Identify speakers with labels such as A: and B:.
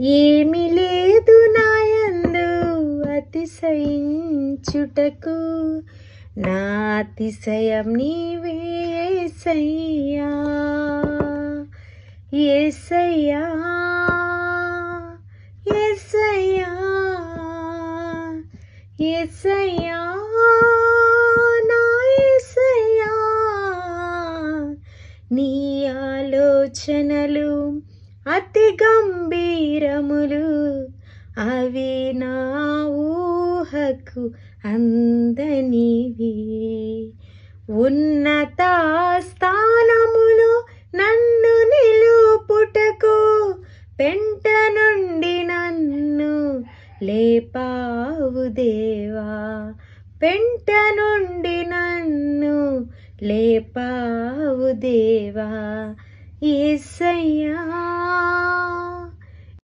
A: ఏమి లేదు నాయందు అతిశయించుటకు, నా అతిశయం నీవే యేసయ్యా. యేసయ్యా యేసయ్యా యేసయ్యా నా యేసయ్యా, నీ ఆలోచనలు అతి గంభీరములు, అవి నా ఊహకు అందనివి. ఉన్నత స్థానములో నన్ను నిలుపుటకు, పెంట నుండి నన్ను లేపావు దేవా. పెంట నుండి నన్ను లేపావు దేవా. యేసయ్యా